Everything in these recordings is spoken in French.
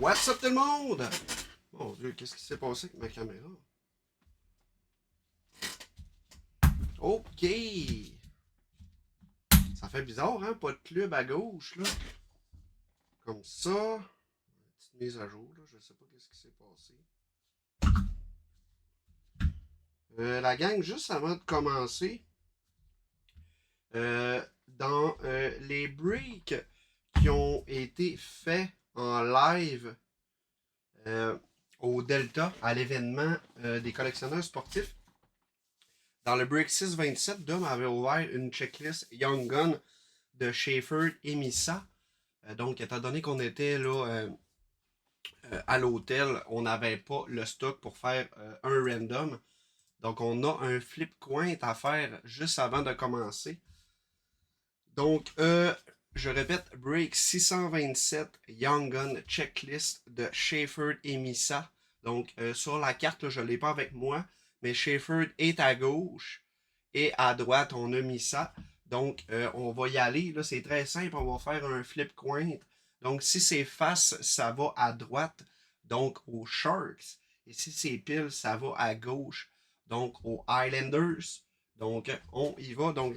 What's up tout le monde? Mon Dieu, qu'est-ce qui s'est passé avec ma caméra? Ok. Ça fait bizarre, hein? Pas de club à gauche, là. Comme ça. Petite mise à jour, là. Je sais pas qu'est-ce qui s'est passé. La gang, juste avant de commencer, dans les breaks qui ont été faits en live au Delta, à l'événement des collectionneurs sportifs, dans le break 627, Dom avait ouvert une checklist Young Gun de Schaefer et Missa. Donc, étant donné qu'on était là à l'hôtel, on n'avait pas le stock pour faire un random. Donc, on a un flip coin à faire juste avant de commencer. Donc, je répète, break 627 Young Gun checklist de Schaefer et Missa. Donc, sur la carte, là, je ne l'ai pas avec moi, mais Schaefer est à gauche et à droite, on a Missa. Donc, on va y aller. Là, c'est très simple. On va faire un flip coin. Donc, si c'est face, ça va à droite, donc aux Sharks. Et si c'est pile, ça va à gauche, donc aux Islanders. Donc, on y va. Donc,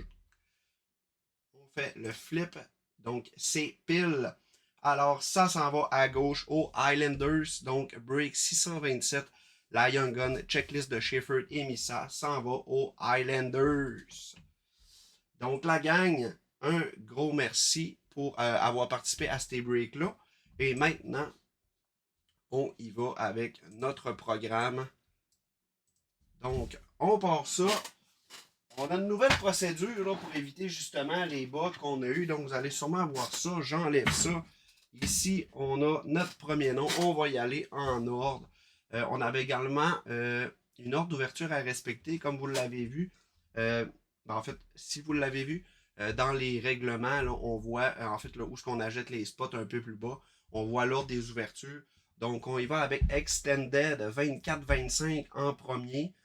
on fait le flip. Donc, c'est pile. Alors, ça s'en va à gauche aux Islanders. Donc, break 627. La Young Gun checklist de Schaefer et Missa s'en va aux Islanders. Donc, la gang, un gros merci pour avoir participé à ces breaks-là. Et maintenant, on y va avec notre programme. Donc, on part ça. On a une nouvelle procédure là, pour éviter justement les bugs qu'on a eu. Donc, vous allez sûrement voir ça. J'enlève ça. Ici, on a notre premier nom. On va y aller en ordre. On avait également une ordre d'ouverture à respecter, comme vous l'avez vu. En fait, si vous l'avez vu, dans les règlements, là, on voit en fait là, où est-ce qu'on achète les spots un peu plus bas. On voit l'ordre des ouvertures. Donc, on y va avec Extended 24-25 en premier.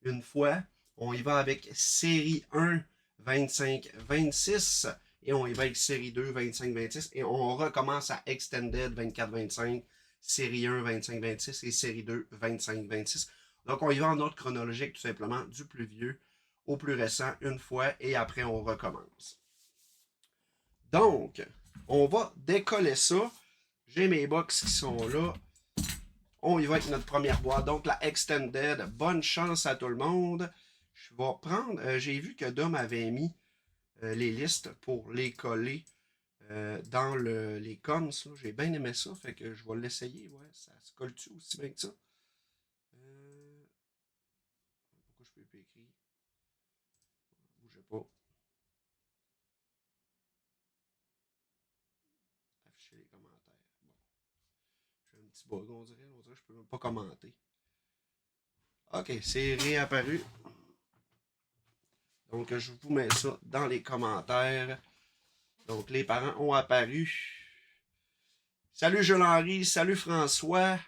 Une fois. On y va avec série 1 25-26 et on y va avec série 2 25-26 et on recommence à Extended 24-25, série 1 25-26 et série 2 25-26. Donc on y va en ordre chronologique tout simplement du plus vieux au plus récent une fois et après on recommence. Donc, on va décoller ça. J'ai mes box qui sont là. On y va avec notre première boîte. Donc, la Extended. Bonne chance à tout le monde. Je vais prendre... j'ai vu que Dom avait mis les listes pour les coller dans les coms. J'ai bien aimé ça. Fait que je vais l'essayer. Ouais, ça se colle-tu aussi bien que ça? Pourquoi je peux pas écrire? Bougez pas. Afficher les commentaires. Bon. J'ai un petit bug, on dirait. On dirait que je peux même pas commenter. Ok, c'est réapparu. Donc, je vous mets ça dans les commentaires. Donc, les parents ont apparu. Salut Jules-Henri, salut François.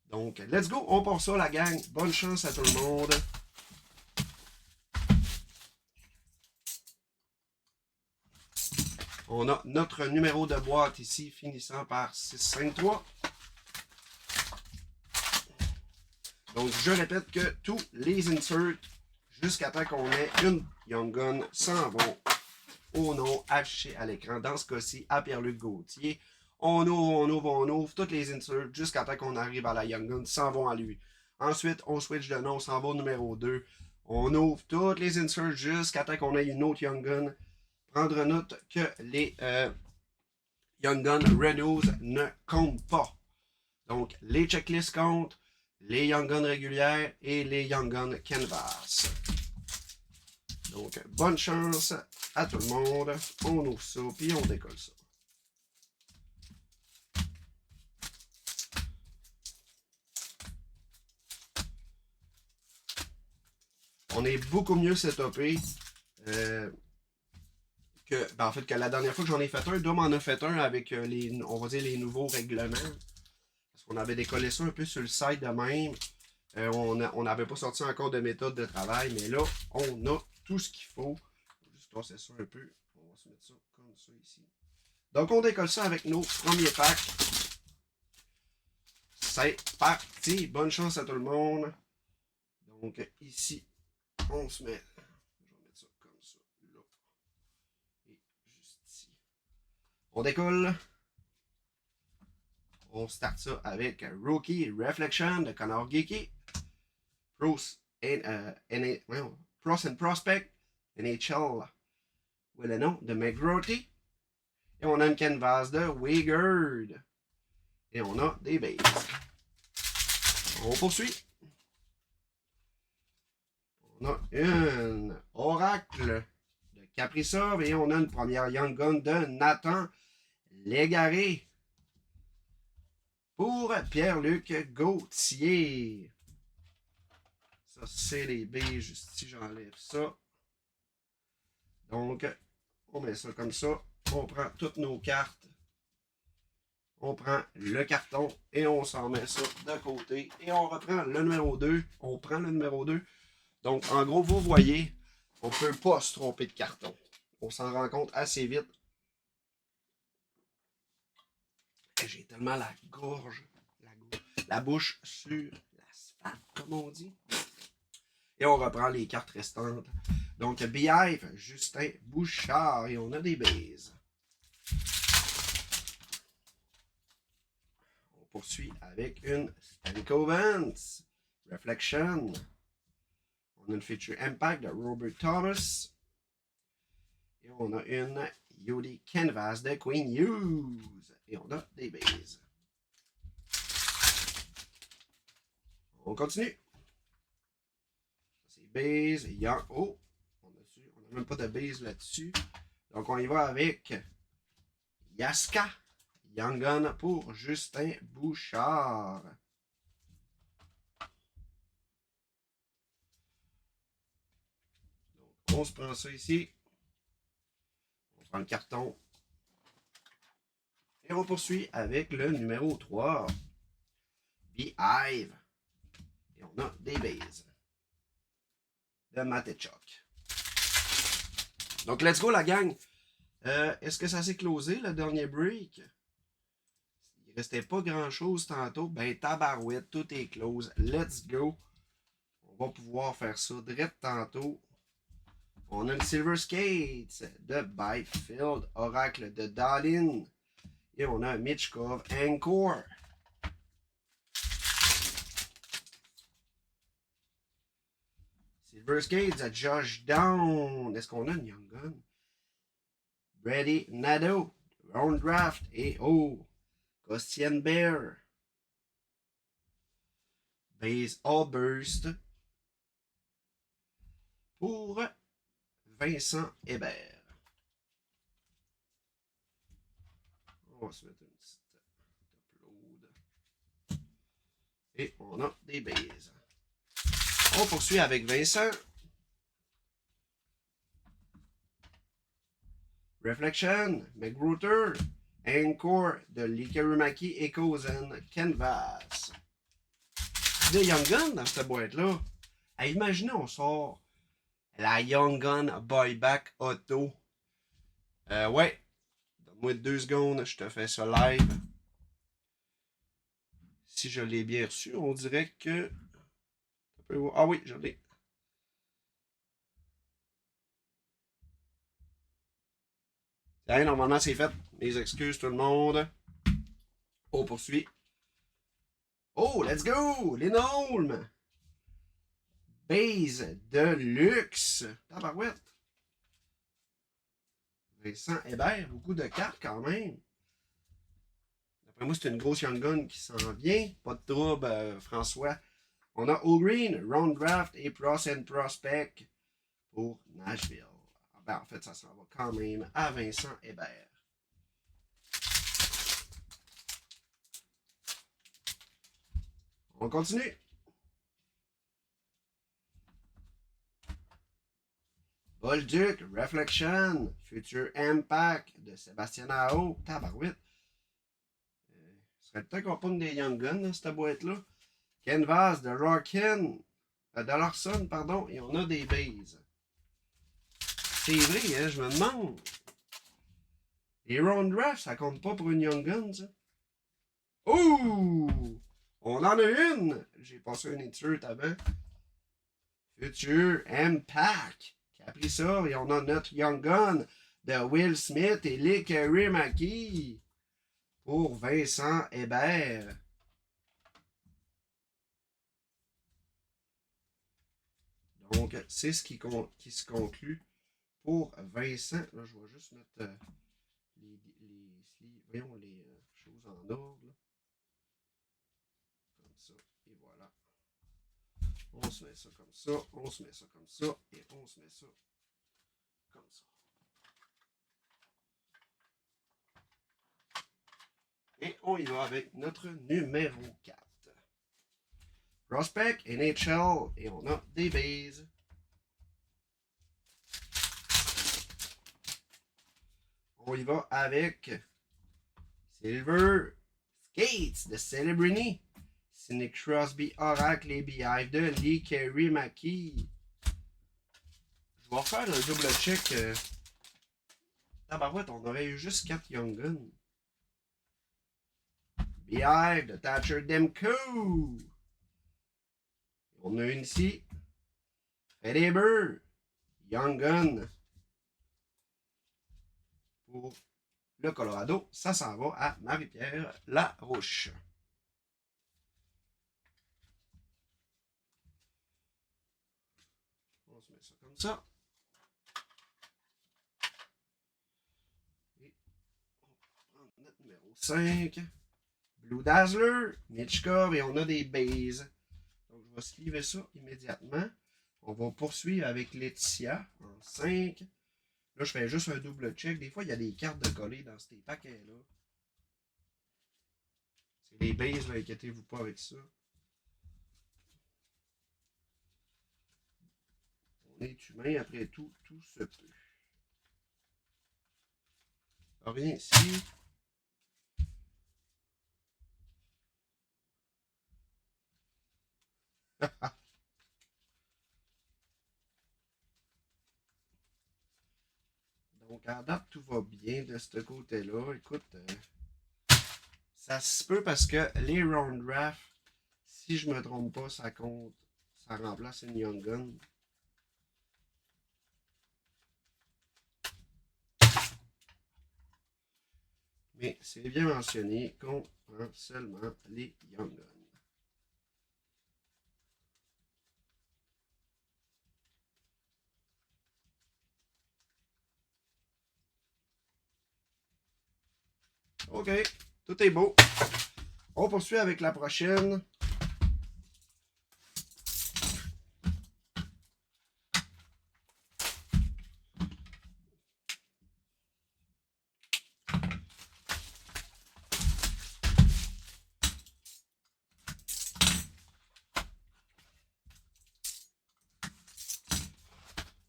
Donc, let's go, on part ça la gang. Bonne chance à tout le monde. On a notre numéro de boîte ici, finissant par 653. Donc, je répète que tous les inserts, jusqu'à temps qu'on ait une Young Gun, s'en vont au nom affiché à l'écran. Dans ce cas-ci, à Pierre-Luc Gauthier. On ouvre. Toutes les inserts jusqu'à temps qu'on arrive à la Young Gun s'en vont à lui. Ensuite, on switch de nom, s'en va au numéro 2. On ouvre toutes les inserts jusqu'à temps qu'on ait une autre Young Gun. Prendre note que les Young Gun Renews ne comptent pas. Donc, les checklists comptent, les Young Gun régulières et les Young Gun Canvas. Donc, bonne chance à tout le monde. On ouvre ça, puis on décolle ça. On est beaucoup mieux setupé en fait, que la dernière fois que j'en ai fait un. Dom en a fait un avec on va dire les nouveaux règlements. Parce qu'on avait décollé ça un peu sur le site de même. On n'avait pas sorti encore de méthode de travail, mais là, on a tout ce qu'il faut. Je vais juste tosser ça un peu. On va se mettre ça comme ça ici. Donc, on décolle ça avec nos premiers packs. c'est parti. Bonne chance à tout le monde. Donc, ici, on se met... Je vais mettre ça comme ça, là. Et juste ici. On décolle. On start ça avec Rookie Reflection de Connor Geeky. Pros and Prospect. NHL. Oui, le nom de McGrotty. Et on a une canvas de Wigard. Et on a des bases. On poursuit. On a une Oracle de Kaprizov. Et on a une première Young Gun de Nathan Légaré. Pour Pierre-Luc Gauthier. Ça, c'est les baies. Juste ici, j'enlève ça. Donc, on met ça comme ça. On prend toutes nos cartes. On prend le carton et on s'en met ça de côté. Et on reprend le numéro 2. On prend le numéro 2. Donc, en gros, vous voyez, on ne peut pas se tromper de carton. On s'en rend compte assez vite. J'ai tellement la gorge, la bouche sur l'asphalte, comme on dit. Et on reprend les cartes restantes. Donc, Beehive, Justin Bouchard. Et on a des bases. On poursuit avec une Stanko Vance. Reflection. On a une feature Impact de Robert Thomas. Et on a une Yodi Canvas de Queen Hughes. Et on a des bases. On continue. C'est base. Oh! On n'a même pas de base là-dessus. Donc on y va avec Yaska. Young Gun pour Justin Bouchard. Donc on se prend ça ici. On prend le carton. Et on poursuit avec le numéro 3. Beehive. Et on a des bases. De Matechuk. Donc, let's go la gang. Est-ce que ça s'est closé le dernier break? Il restait pas grand-chose tantôt. Ben, tabarouette, tout est close. Let's go. On va pouvoir faire ça direct tantôt. On a le Silver Skates de Byfield. Oracle de Dallin. Et on a Mitchkov Encore. Silver Skates à Josh Down. Est-ce qu'on a une Young Gun? Brady Nadeau. Round Draft. Et oh, Costian Bear. Base All Burst. Pour Vincent Hébert. On va se mettre une petite upload. Et on a des bases. On poursuit avec Vincent. Reflection, McGruter, Encore de Likarumaki et Kozen Canvas. Des Young Gun dans cette boîte-là. Hey, imaginez, on sort la Young Gun Buyback Auto. Ouais. Donne-moi 2 secondes, je te fais ça live. Si je l'ai bien reçu, on dirait que... Ah oui, je l'ai. Hey, normalement, c'est fait. Mes excuses, tout le monde. On poursuit. Oh, let's go! Lindholm! Base de luxe. Tabarouette. Vincent Hébert, beaucoup de cartes quand même. D'après moi, c'est une grosse Young Gun qui s'en vient. Pas de trouble, François. On a All Green, Round Draft et Pros and Prospect pour Nashville. Ben, en fait, ça s'en va quand même à Vincent Hébert. On continue. Bolduc, Reflection, Future Impact de Sébastien Aho. Tabarouette. Ce serait peut-être qu'on pogne des Young Guns dans cette boîte-là. Canvas de Rockin, de Larson, pardon, et on a des bases. C'est vrai, hein, je me demande. Les Round Draft, ça compte pas pour une Young Gun, ça? Ouh! On en a une! J'ai passé un insert avant. Future Impact qui a pris ça. Et on a notre Young Gun de Will Smith et Lickery Maki pour Vincent Hébert. Donc, c'est ce qui se conclut pour Vincent. Là, je vais juste mettre voyons, les choses en ordre. Là. Comme ça. Et voilà. On se met ça comme ça. On se met ça comme ça. Et on se met ça comme ça. Et on y va avec notre numéro 4. Prospect, NHL, et on a des bases. On y va avec Silver Skates de Celebrity. Sidney Crosby, Oracle et Beehive de Lickery Maki. Je vais refaire un double check. Tabarouette, on aurait eu juste 4 Young Guns. Beehive de Thatcher Demko. On a une ici. Fred Eber. Young Gun. Pour le Colorado, ça s'en va à Marie-Pierre Larouche. On se met ça comme ça. Et on va prendre notre numéro 5. Blue Dazzler, Mitchkov, et on a des bases. Donc, je vais sliver ça immédiatement. On va poursuivre avec Laetitia en 5. Là, je fais juste un double check. Des fois, il y a des cartes de coller dans ces paquets-là. C'est les bases, là, inquiétez-vous pas avec ça. On est humain, après tout, tout se peut. Rien ici. Donc, à date, tout va bien de ce côté-là. Écoute, ça se peut parce que les round draft, si je me trompe pas, ça compte. Ça remplace une Young Gun. Mais c'est bien mentionné qu'on prend seulement les Young Guns. OK, tout est beau. On poursuit avec la prochaine.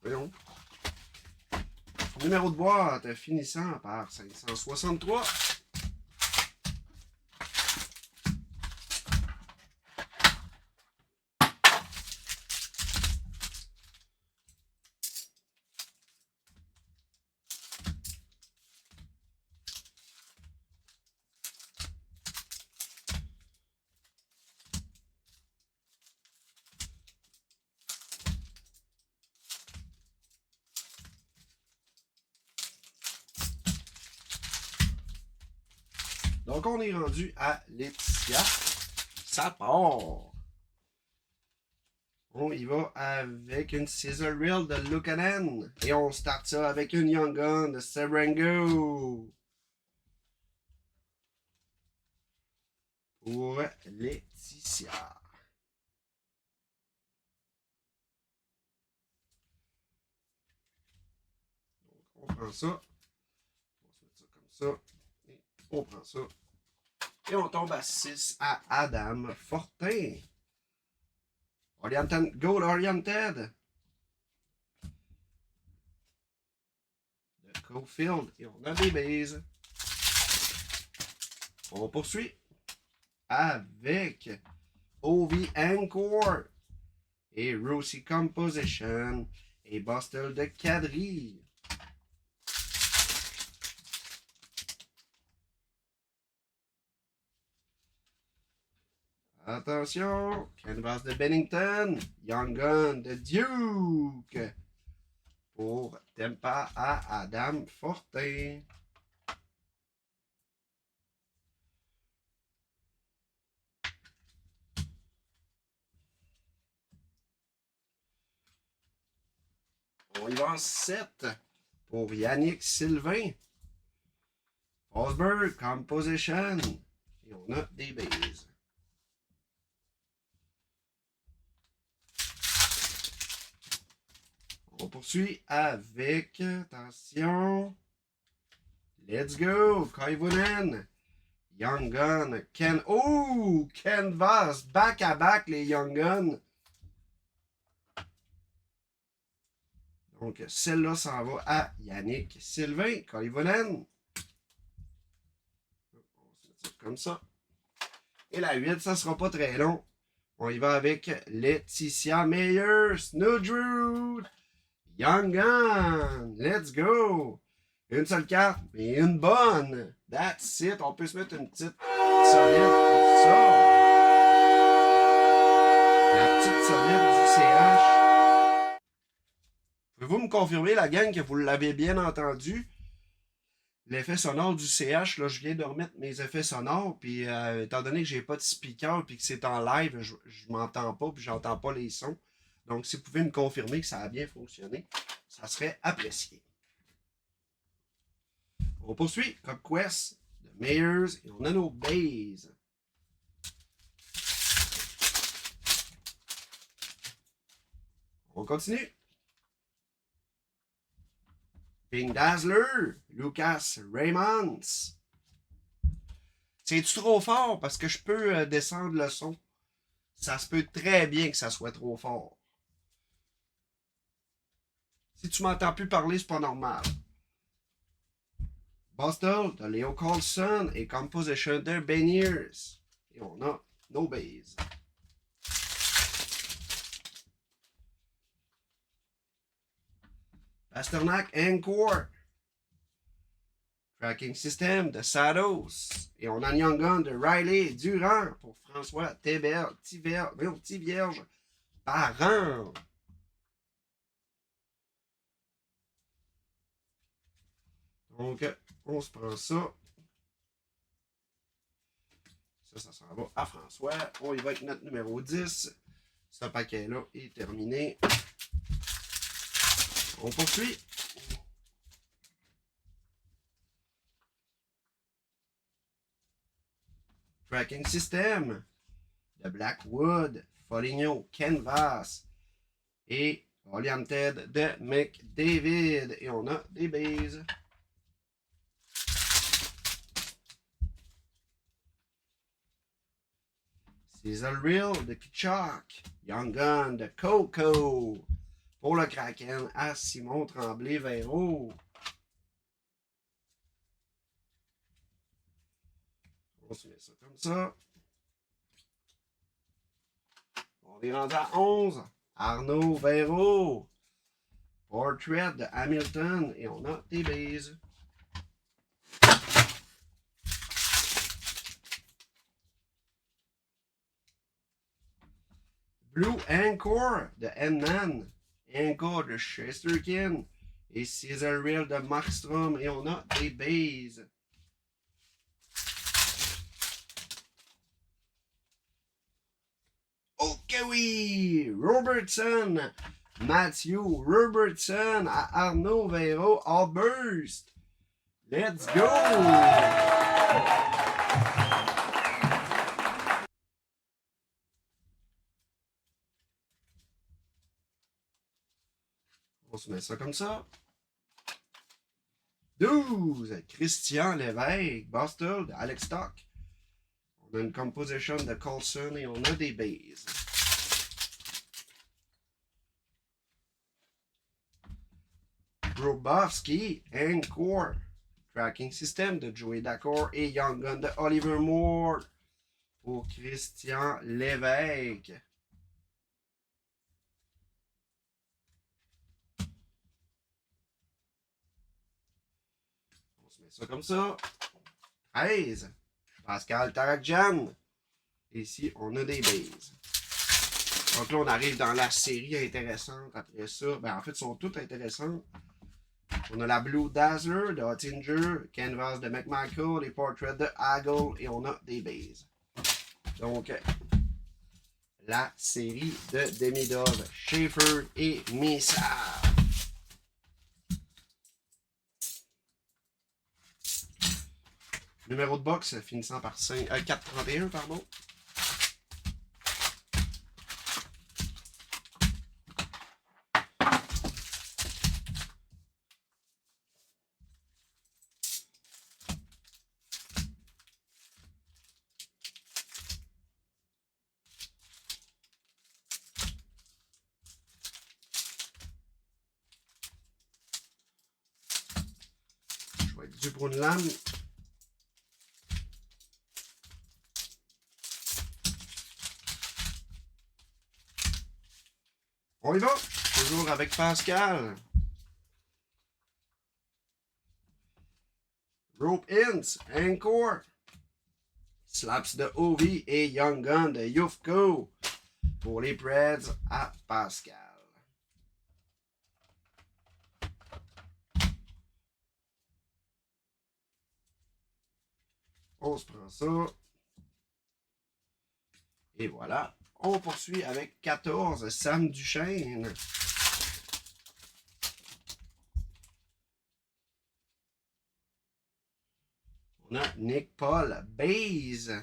Voyons. Numéro de boîte finissant par 563. Donc, on est rendu à Laetitia. Ça part. On y va avec une Scissor Reel de Lukanen. Et on start ça avec une Young Gun de Serengo. Pour Laetitia. Donc, on prend ça. On va se mettre ça comme ça. Et on prend ça. Et on tombe à 6 à Adam Fortin. Oriented, Goal Oriented. De Cofield. Et on a des bases. On poursuit avec Ovi Encore et Rossi Composition et Bostel de Kadri. Attention, Canvas de Bennington, Young Gun de Duke pour Tempa à Adam Fortin. On y va en 7 pour Yannick Sylvain. Forsberg, Composition. Et on a des bases. On poursuit avec, attention, let's go, Koivunen, Young Gun, Canvas, back à back les Young Gun. Donc celle-là s'en va à Yannick Sylvain, Koivunen. On va se mettre ça comme ça. Et la 8, ça sera pas très long. On y va avec Laetitia Meyer, Snowdrude, Young Gun, let's go! Une seule carte, mais une bonne! That's it! On peut se mettre une petite solide pour ça. La petite solide du CH. Pouvez-vous me confirmer, la gang, que vous l'avez bien entendu? L'effet sonore du CH, là, je viens de remettre mes effets sonores, puis étant donné que j'ai pas de speaker, puis que c'est en live, je m'entends pas, puis j'entends pas les sons. Donc, si vous pouvez me confirmer que ça a bien fonctionné, ça serait apprécié. On poursuit. Cup Quest de Meyers et on a nos bases. On continue. Pink Dazzler, Lucas Raymonds. C'est-tu trop fort parce que je peux descendre le son? Ça se peut très bien que ça soit trop fort. Si tu m'entends plus parler, c'est pas normal. Boston de Leo Carlson et Composition de Beniers. Et on a nos bases. Pasternak Encore. Tracking System de Sados. Et on a Young Gun de Riley Durand pour François Tivierge Parent. Donc, on se prend ça. Ça s'en va à François. On y va avec notre numéro 10. Ce paquet-là est terminé. On poursuit. Tracking System de Blackwood, Foligno, Canvas et Oriented de McDavid. Et on a des bases. Sizzle Reel de Kitchak, Young Gun de Coco. Pour le Kraken à Simon Tremblay-Véro. On se met ça comme ça. On est rendu à 11. Arnaud Véro. Portrait de Hamilton. Et on a des bases. Blue Anchor de Henman. Encore de Chesterkin. Et Cesar Reel de Markstrom. Et on a des bases. Ok oui! Robertson! Matthew Robertson à Arnaud Véro all burst. Let's go! On se met ça comme ça. 12. Christian Lévesque, Boston de Alex Stock. On a une composition de Colson et on a des bases. Grobowski, Encore. Tracking System de Joey D'accord et Young Gun de Oliver Moore pour Christian Lévesque. On se met ça comme ça. 13. Pascal Tarakjan. Et ici, on a des bases. Donc là, on arrive dans la série intéressante. Après ça, ben en fait, elles sont toutes intéressantes. On a la Blue Dazzler de Hottinger, Canvas de McMichael, les portraits de Hagel et on a des bases. Donc, la série de Demidov, Schaefer et Misa. Numéro de box finissant par 431, pardon. Je vais être dû pour une lame. On y va! Toujours avec Pascal. Rope Ins, Encore. Slaps de Ovi et Young Gun de Yufko. Pour les Preds à Pascal. On se prend ça. Et voilà. On poursuit avec 14, Sam Duchesne. On a Nick Paul, Base.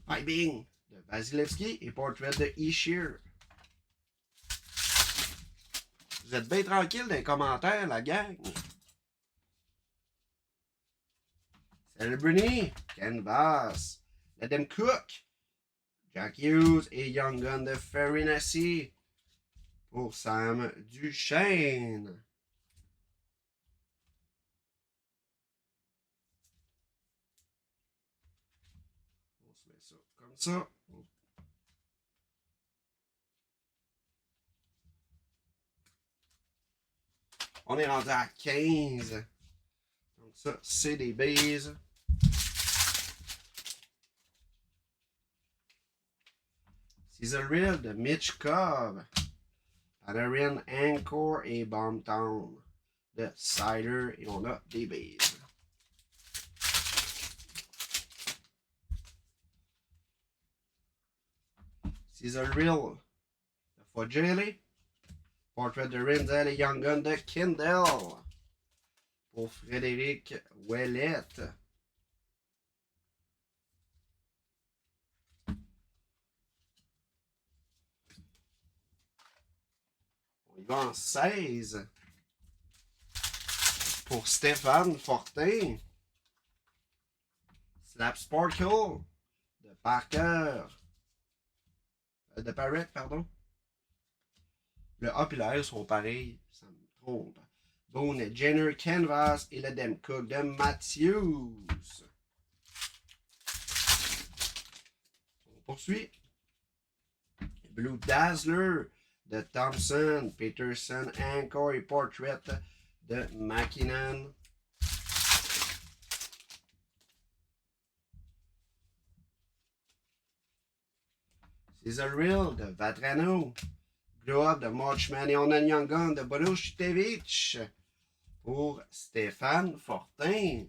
Vibing de Vasilevski et portrait de Ishir. Vous êtes bien tranquille dans les commentaires, la gang. Celebrity, Canvas, Adam Cook, Jack Hughes et Young Gun de Farinacci pour Sam Duchesne. On se met ça comme ça. On est rendu à 15. Donc ça, c'est des bases. Cecil Real de Mitch Cobb. Panarin, Encore et Bombtown de Cider. Et on a des bases. Cecil Real de Fogeli. Portrait de Rinzel et Young Gun de Kindle. Pour Frédéric Ouellette. On y va en 16. Pour Stéphane Fortin. Slap Sparkle de Parker. De Parrot, pardon. Le A et le R sont pareils, ça me trompe. Boone Jenner Canvas et le Dem Cook de Matthews. On poursuit. Blue Dazzler de Thompson, Peterson, Encore et Portrait de McKinnon. Cesar Real de Vatrano. Glow Up de Marchman et on a Young Gun de Borushevich pour Stéphane Fortin.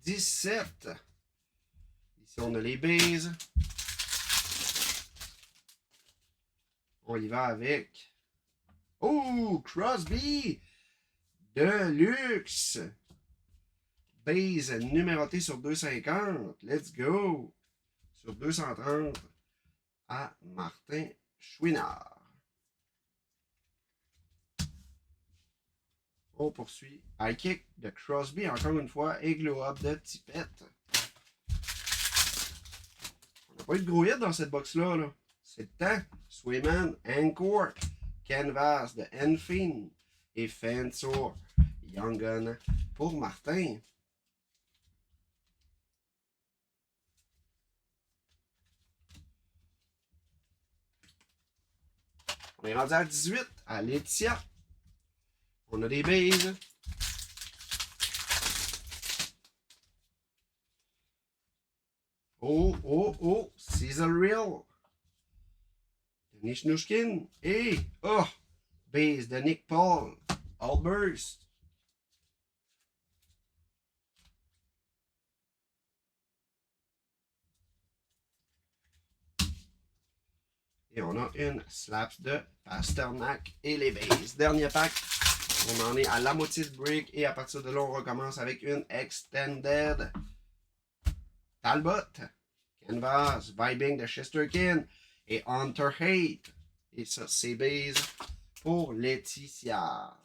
Ici, on a les bases. On y va avec. Oh, Crosby de luxe. Base numérotée sur 250. Let's go. Sur 230 à Martin Chouinard. On poursuit. High kick de Crosby, encore une fois, et glow up de Tippett. On n'a pas eu de gros hit dans cette box-là. Là. C'est le temps. Swayman, Encore, Canvas de Enfin et Fensor Young Gun pour Martin. On est rendu à 18 à Laetitia. On a des bases. Oh, Cecil Real. Nishnushkin. Et, base de Nick Paul. Allburst. Et on a une Slaps de Pasternak et les bases. Dernier pack. On en est à la moitié de break. Et à partir de là, on recommence avec une Extended. Talbot. Canvas. Vibing de Chesterkin. Et Hunter Hate. Et ça, c'est base pour Laetitia.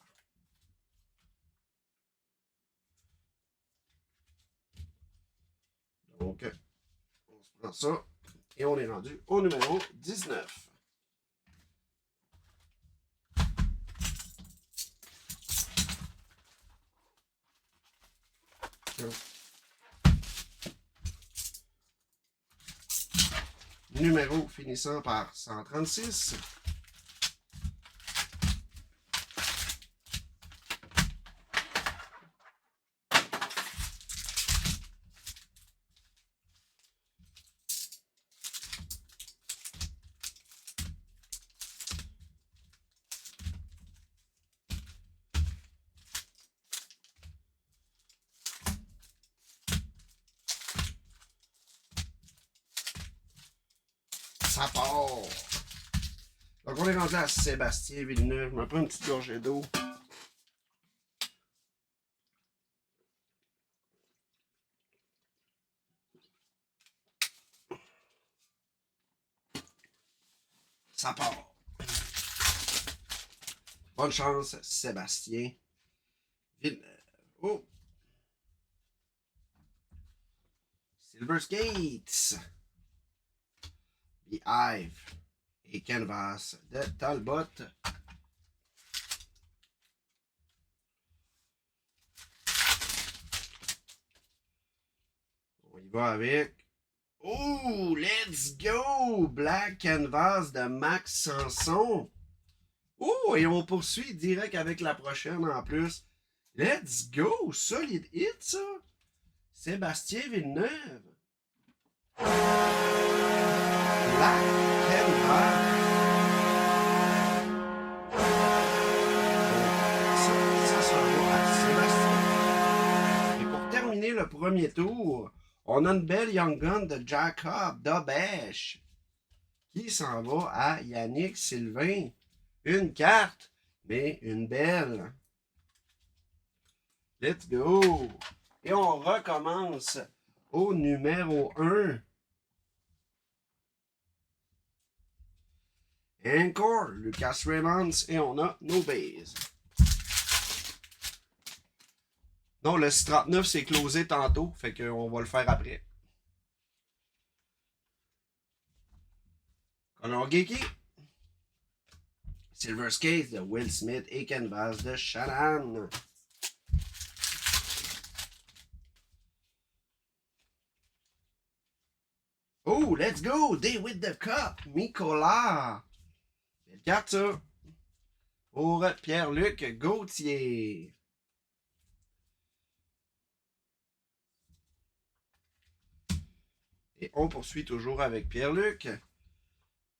Donc, on se prend ça. Et on est rendu au numéro 19. Numéro finissant par 136. Ça part! Donc on est rendu à Sébastien Villeneuve. Je me prends une petite gorgée d'eau. Ça part! Bonne chance, Sébastien Villeneuve. Oh! Silver Skates. Beehive. Et Canvas de Talbot. On y va avec. Oh, let's go! Black Canvas de Max Sanson. Oh, et on poursuit direct avec la prochaine en plus. Let's go! Solid hit, ça! Sébastien Villeneuve. Black Canvas. Ça va à Sébastien. Et pour terminer le premier tour, on a une belle Young Gun de Jacob Dobesch qui s'en va à Yannick Sylvain. Une carte, mais une belle. Let's go! Et on recommence au numéro 1. Encore Lucas Raymond et on a nos bases. Non, le 639 c'est closé tantôt, fait qu'on va le faire après. Conor Geeky. Silver Skates de Will Smith et Canvas de Shannon. Oh, let's go! Day with the Cup, Nicolas. Belle carte, ça. Pour Pierre-Luc Gauthier. Et on poursuit toujours avec Pierre-Luc.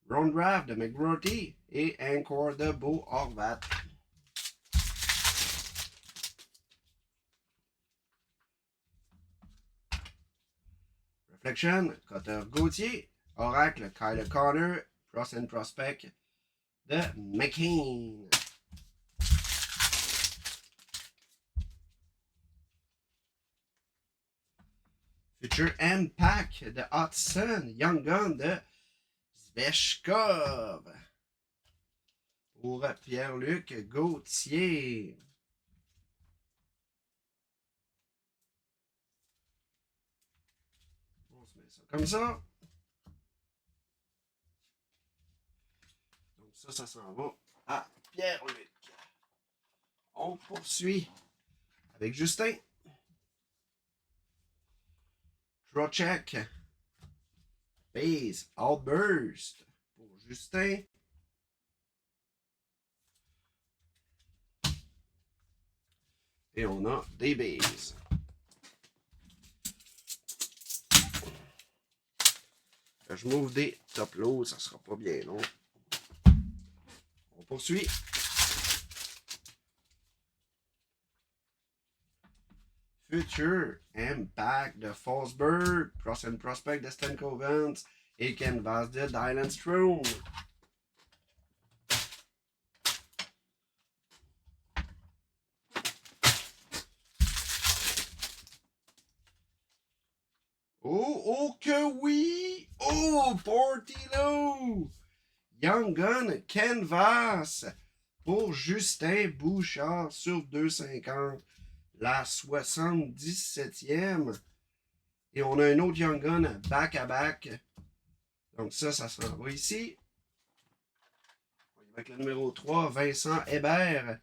Round Draft de McGrorty et encore de Beau Horvat. Reflection, Cutter Gauthier. Oracle, Kyle Connor. Cross and Prospect de McCain. Future Impact de Hudson. Young Gun de Zvechkov. Pour Pierre-Luc Gauthier. On se met ça comme ça. Donc ça s'en va à Pierre-Luc. On poursuit avec Justin. Trocheck. Base Outburst pour Justin. Et on a des bases. Je m'ouvre des top loads, ça sera pas bien long. On poursuit. Future Impact de Forsberg, Prospect de Stan Vance et Canvas de Dylan Strome. Oh que oui! Oh, Portillo! Young Gun Canvas pour Justin Bouchard sur 2,50. La 77e. Et on a un autre Young Gun back-à-back. Donc ça s'en va ici. On y va avec le numéro 3, Vincent Hébert,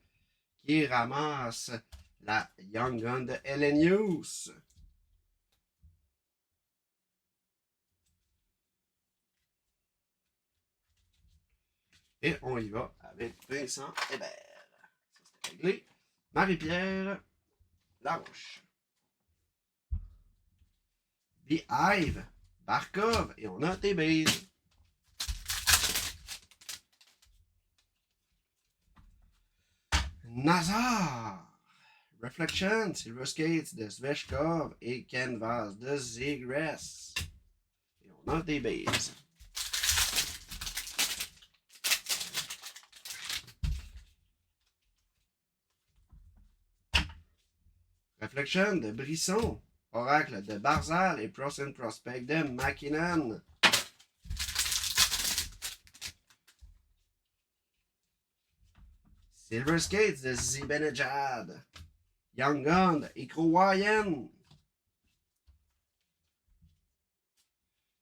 qui ramasse la Young Gun de Elenius. Et on y va avec Vincent Hébert. Ça, c'était réglé. Marie-Pierre Laroche. The Hive, Barkov, et on a des bases. Nazar, Reflection, Silver Skates de Sveshkov et Canvas de Zegras. Et on a des bases. Reflection de Brisson, Oracle de Barzal et Prospect de McKinnon. Silver Skates de Zibanejad. Young Gun de Ikrowayan.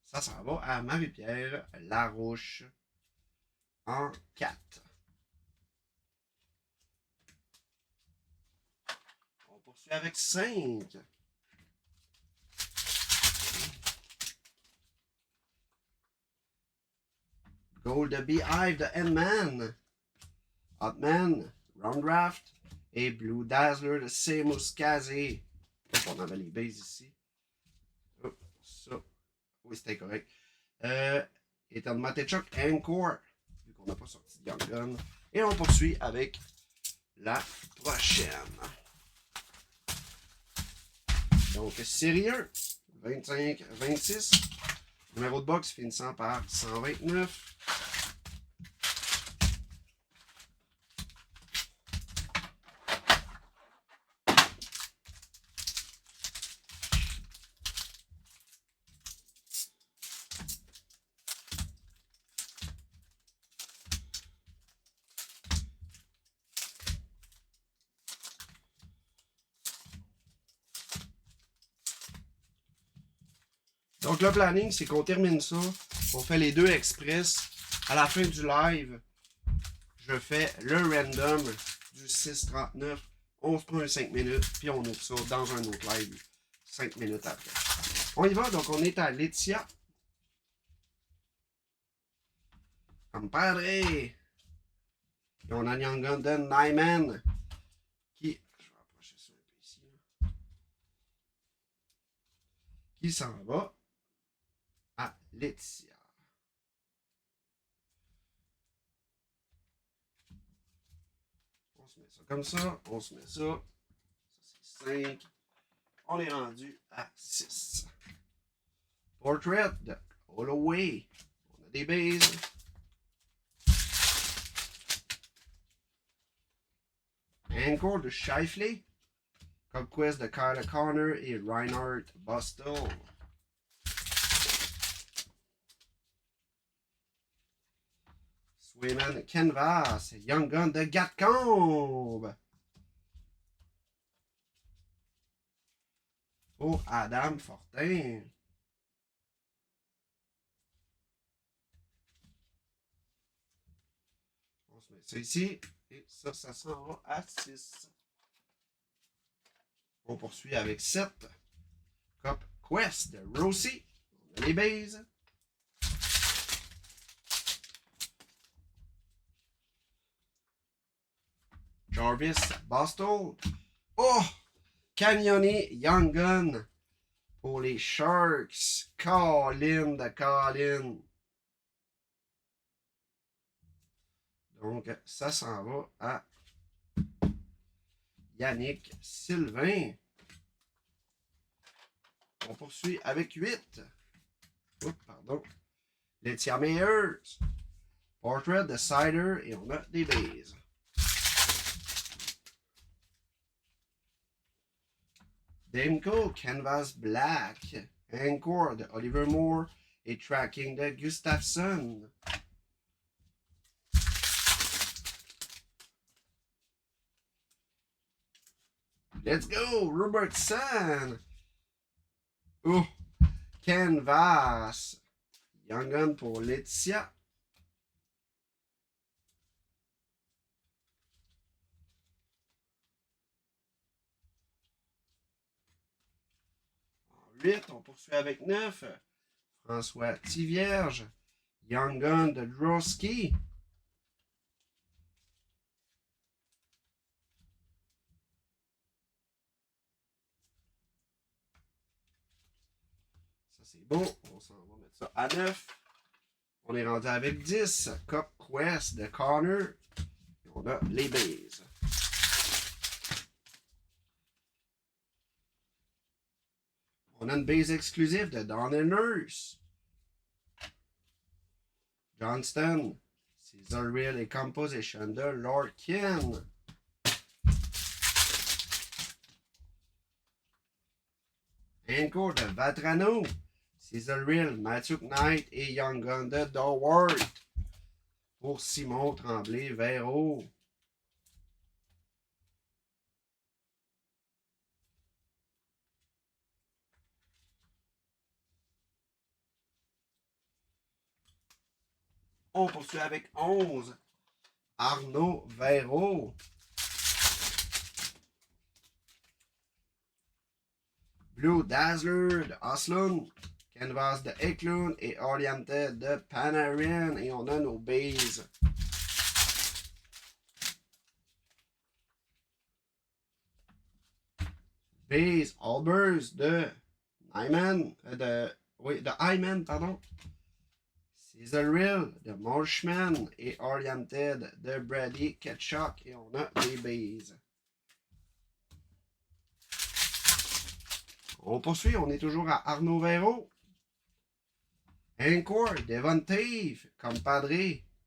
Ça s'en va à Marie-Pierre Larouche en 4. On poursuit avec 5. Gold de Beehive de Endman. Hotman, Roundraft et Blue Dazzler de Seamus Kazi. On avait les bases ici. Oh, ça. Oui, c'était correct. Et en Matechuk Encore. Vu qu'on n'a pas sorti de Young Gun. Et on poursuit avec la prochaine. Donc, série 1, 25-26. Numéro de box finissant par 129. Donc, le planning, c'est qu'on termine ça. On fait les deux express. À la fin du live, je fais le random du 6,39. On se prend un 5 minutes, puis on ouvre ça dans un autre live 5 minutes après. On y va, donc on est à Letia. Compadre! Et on a Young Gun de Nyman. Qui. Je vais approcher ça un peu ici. Qui s'en va à Letia. On se met ça comme ça. On se met ça. Ça, c'est 5. On est rendu à 6. Portrait de Holloway. On a des bases. Encore de Shifley. Conquest de Kyle Connor et Reinhard Bustle. Swayman Canvas. Young Gun de Gatcombe. Pour Adam Fortin. On se met ça ici. Et ça s'en va à 6. On poursuit avec 7. Cup Quest de Rossi. On a les bases. Jarvis Boston. Oh! Canyoni Young Gun pour les Sharks. Colin de Colin. Donc, ça s'en va à Yannick Sylvain. On poursuit avec 8. Oups, pardon. Laetitia Meyers. Portrait de Cider et on a des bases. Demko, Canvas Black. Encore de Oliver Moore et Tracking de Gustafsson. Let's go, Robertson. Oh, Canvas. Young Gun pour Laetitia. En 8, on poursuit avec 9. François Tivierge. Young Gun de Drosky. Ça, c'est bon. On s'en va mettre ça à 9. On est rendu avec 10. Cup Quest de Connor. Et on a les bases. On a une base exclusive de Don Nurse. Johnston. Caesar Real et Composition de Lorkin. Encore de Vatrano. Caesar Real, Matthew Knight et Young Gun de Doward. Pour Simon Tremblay-Véro. On poursuit avec 11. Arnaud Véro. Blue Dazzler de Oslund. Canvas de Eklund et Oriented de Panarin. Et on a nos bases. Base Albers de Hyman. De Hyman, pardon. Caesar Real de Marshman et Oriented de Brady Ketchuk. Et on a des bases. On poursuit, on est toujours à Arnaud Véro. Encore, Devon Tave, compadre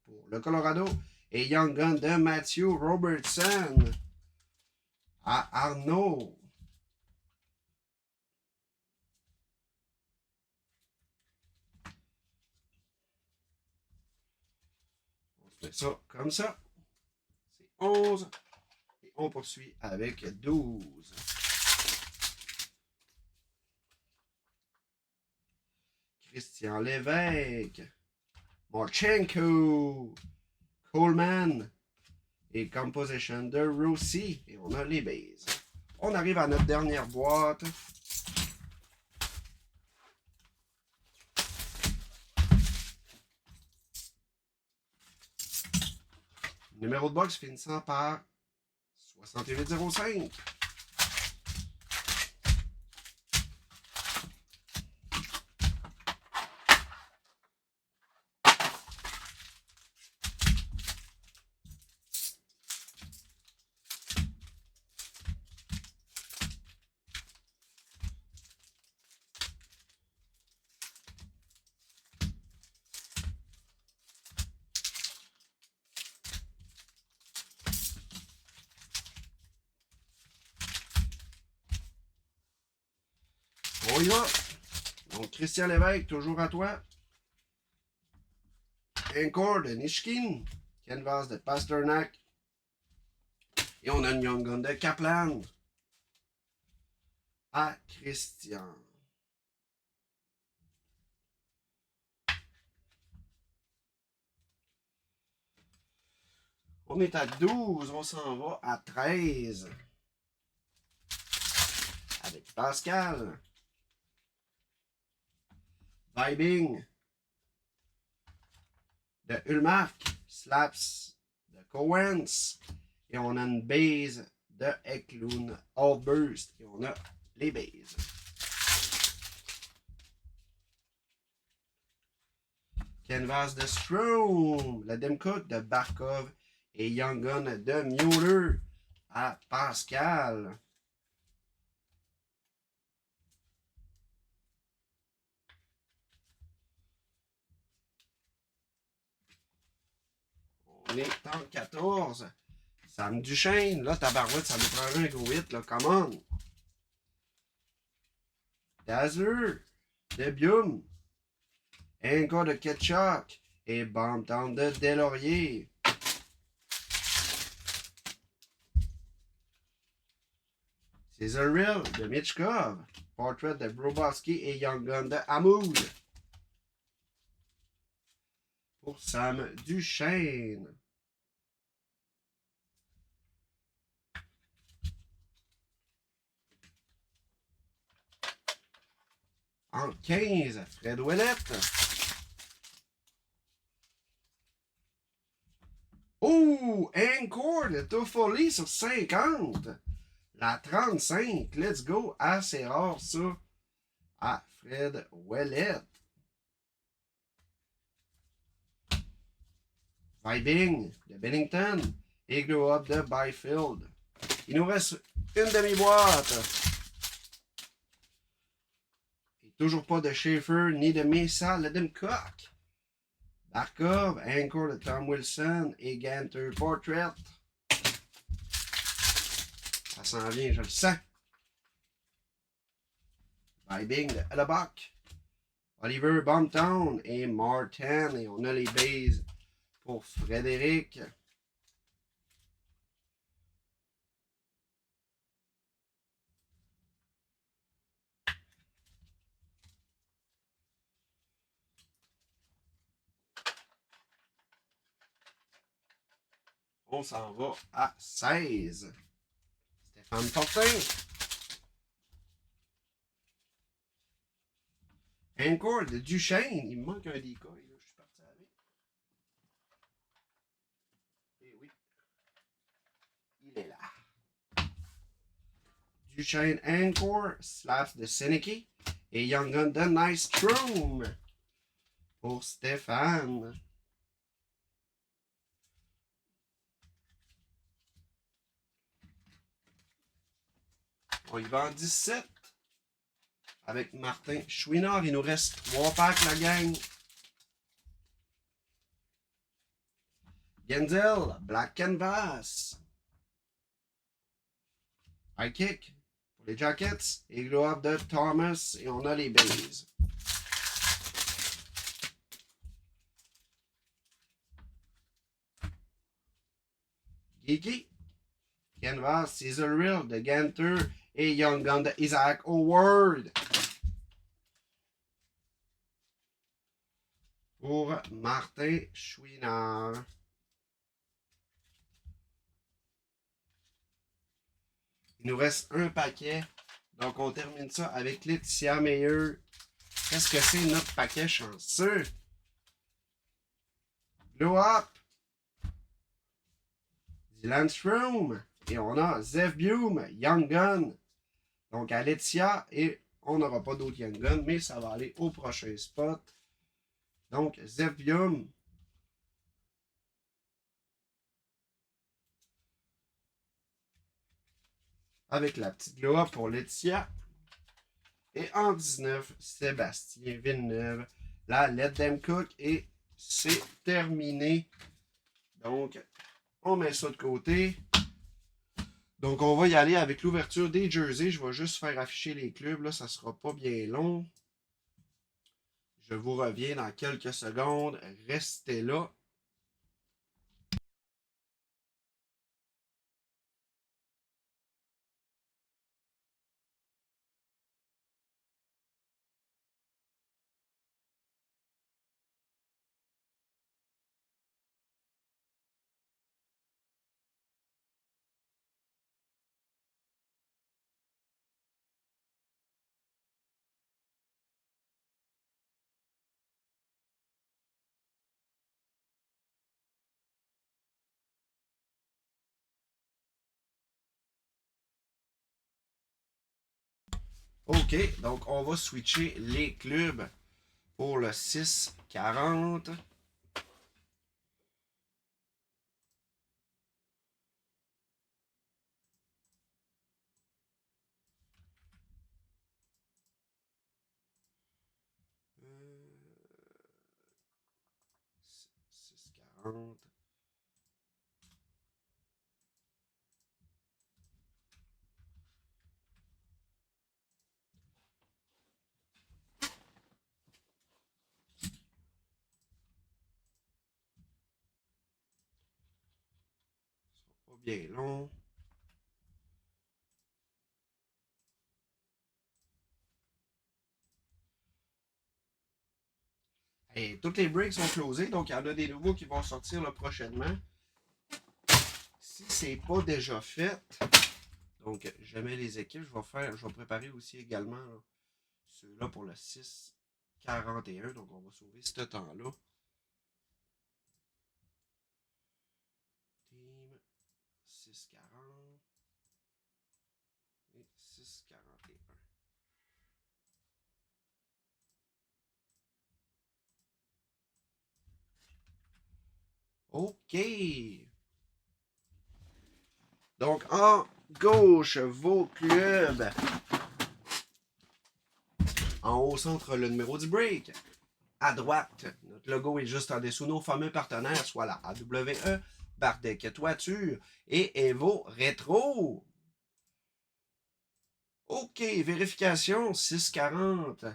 pour le Colorado. Et Young Gun de Matthew Robertson. À Arnaud. On fait ça comme ça. C'est 11. Et on poursuit avec 12. Christian Lévesque, Marchenko, Coleman et Composition de Rossi. Et on a les bases. On arrive à notre dernière boîte. Numéro de box finissant par 6805. On y va. Donc, Christian Lévesque, toujours à toi. Encore de Nishkin. Canvas de Pasternak. Et on a une Young Gun de Kaplan. À Christian. On est à 12, on s'en va à 13. Avec Pascal. Vibing de Ulmark. Slaps de Cowens. Et on a une base de Eklund Outburst. Et on a les bases. Canvas de Strom. Le Demcook de Barkov. Et Young Gun de Mueller à Pascal. On est en 14. Sam Duchesne. Là, tabarouette, ça nous prendrait un gros hit, là. Come on. Dazzler. Debium. Encore de Ketchuk. Et Bombtown de Delaurier. Cesaril de Mitchkov. Portrait de Brobowski et Young Gun de Hamoud. Pour Sam Duchesne. En 15, Fred Ouellette. Oh! Encore de Toffoli sur 50. La 35. Let's go. Assez rare, ça. À Fred Ouellette. Vibing de Bennington. Et Glow Up de Byfield. Il nous reste une demi-boîte. Et toujours pas de Schaefer ni de Mesa, le Demcock. Barkov, encore de Tom Wilson et Ganter Portrait. Ça s'en vient, je le sens. Vibing de Hellebuck. Oliver Bombtown et Martin. Et on a les bases pour Frédéric. On s'en va à 16. Stéphane Fortin. Encore de Duchesne. Il me manque un décoil. Je suis parti avec. Et oui. Il est là. Duchesne Encore. Slaps de Seneke. Et Young Gun de Nystrom. Pour Stéphane. On y va en 17. Avec Martin Chouinard. Il nous reste 3 packs, la gang. Genzel, Black Canvas. High Kick pour les Jackets. Et Glow Up de Thomas. Et on a les bases. Geeky. Canvas, Cesaril de Ganter. Et Young Gun de Isaac Howard. Pour Martin Chouinard. Il nous reste un paquet. Donc, on termine ça avec Laetitia Meyer. Qu'est-ce que c'est notre paquet chanceux? Glow Up. Dylan Strom. Et on a Zev Bume, Young Gun. Donc, à Laetitia. Et on n'aura pas d'autres Young Gun, mais ça va aller au prochain spot. Donc, Zev Bume. Avec la petite Glow Up pour Laetitia. Et en 19, Sébastien Villeneuve. La Let Them Cook. Et c'est terminé. Donc, on met ça de côté. Donc, on va y aller avec l'ouverture des jerseys. Je vais juste faire afficher les clubs. Là, ça sera pas bien long. Je vous reviens dans quelques secondes. Restez là. OK, donc on va switcher les clubs pour le 6-40. Euh, 6-40. Pas bien long. Et toutes les breaks sont closées, donc il y en a des nouveaux qui vont sortir là, prochainement. Si c'est pas déjà fait, donc je mets les équipes, je vais préparer aussi également ceux-là pour le 6-41, donc on va sauver ce temps-là. Team 6-40 et 6-41. OK. Donc, en gauche, vos clubs. En haut centre, le numéro du break. À droite, notre logo est juste en dessous nos fameux partenaires, soit la AWE, Bardec Toiture et Evo Rétro. OK, vérification 640.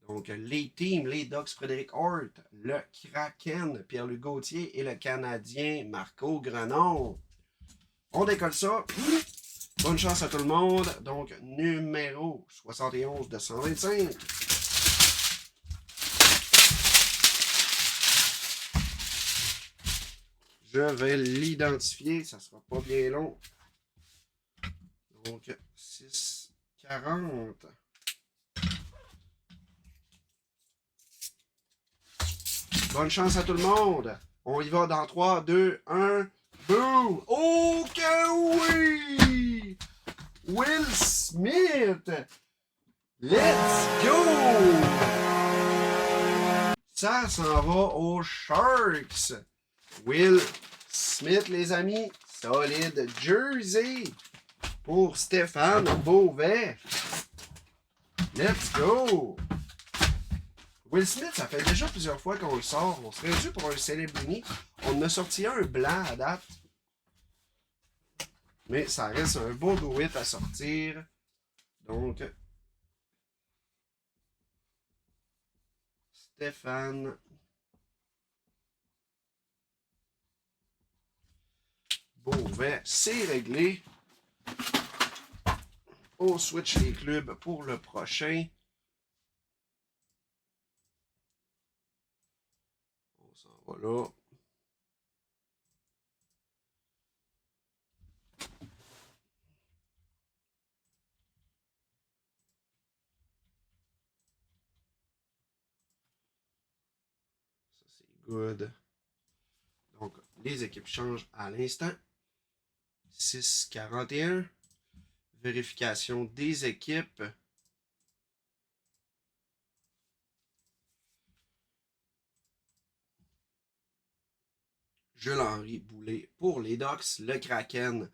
Donc, les teams, les Ducks Frédéric Hort, le Kraken Pierre-Luc Gauthier et le Canadien Marco Grenon. On décolle ça. Bonne chance à tout le monde. Donc, numéro 71 de 125. Je vais l'identifier. Ça sera pas bien long. Donc, 640. Bonne chance à tout le monde. On y va dans 3, 2, 1. Boom! Oh que oui! Will Smith! Let's go! Ça s'en va aux Sharks. Will Smith, les amis. Solide jersey pour Stéphane Beauvais. Let's go! Will Smith, ça fait déjà plusieurs fois qu'on le sort. On serait dû pour un Celebrity. On en a sorti un blanc à date. Mais ça reste un beau go-it à sortir. Donc, Stéphane Beauvais, c'est réglé. On switch les clubs pour le prochain. On s'en va là. Ça, c'est good. Donc, les équipes changent à l'instant. 6-41. Vérification des équipes. Jules-Henri Boulay pour les Ducks, le Kraken,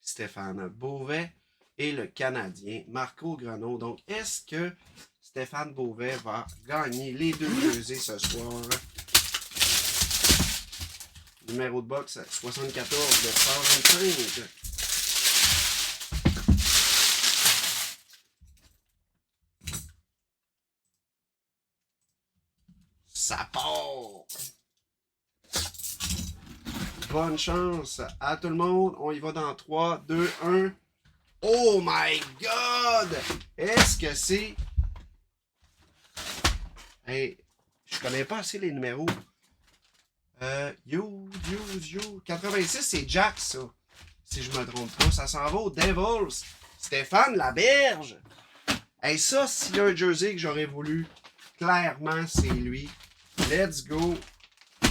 Stéphane Beauvais et le Canadien Marco Grenon. Donc, est-ce que Stéphane Beauvais va gagner les deux jerseys ce soir? Numéro de box 74 de 125. Ça part! Bonne chance à tout le monde. On y va dans 3, 2, 1. Oh my God! Est-ce que c'est... Hey, je connais pas assez les numéros. Yo. 86, c'est Jack, ça. Si je me trompe pas. Ça s'en va aux Devils. Stéphane Laberge. Hey, ça, s'il y a un jersey que j'aurais voulu, clairement, c'est lui. Let's go.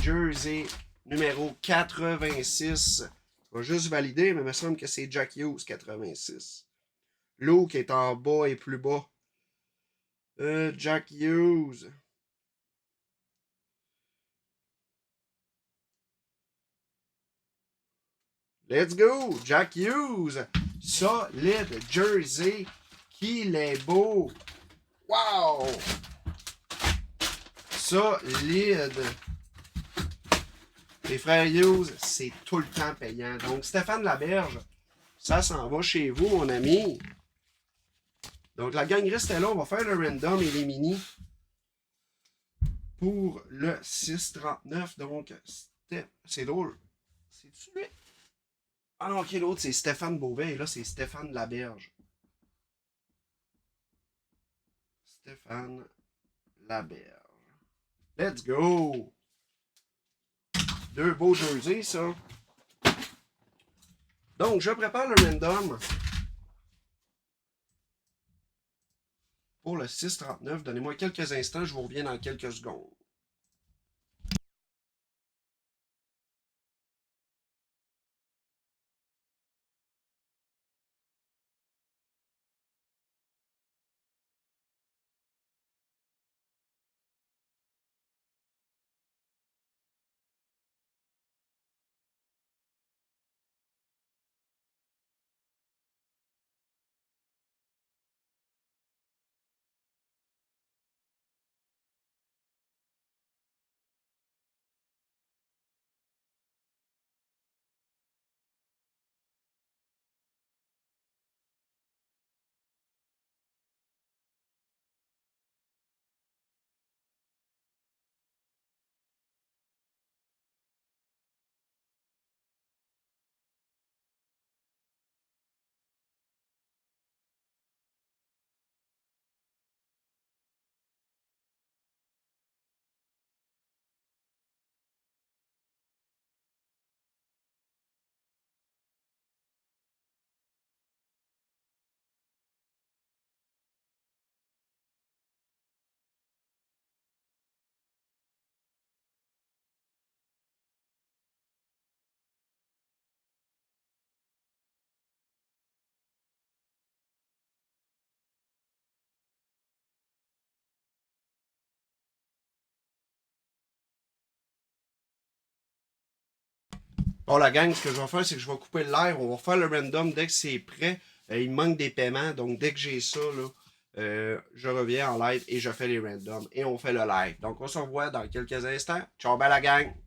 Jersey numéro 86. Je vais juste valider, mais il me semble que c'est Jack Hughes 86. Luke est en bas et plus bas. Jack Hughes. Let's go! Jack Hughes. Solide jersey. Qu'il est beau. Wow! Solide. Les frères Hughes, c'est tout le temps payant. Donc, Stéphane Laberge, ça s'en va chez vous, mon ami. Donc, la gang reste là. On va faire le random et les mini pour le 639. Donc, c'est drôle. C'est-tu lui? Ah non, ok, l'autre, c'est Stéphane Beauvais. Et là, c'est Stéphane Laberge. Stéphane Laberge. Let's go! Deux beaux jerseys, ça. Donc, je prépare le random pour le 639. Donnez-moi quelques instants, je vous reviens dans quelques secondes. Bon, la gang, ce que je vais faire, c'est que je vais couper le live. On va faire le random dès que c'est prêt. Il me manque des paiements, donc dès que j'ai ça, là, je reviens en live et je fais les randoms et on fait le live. Donc, on se revoit dans quelques instants. Ciao, bye la gang!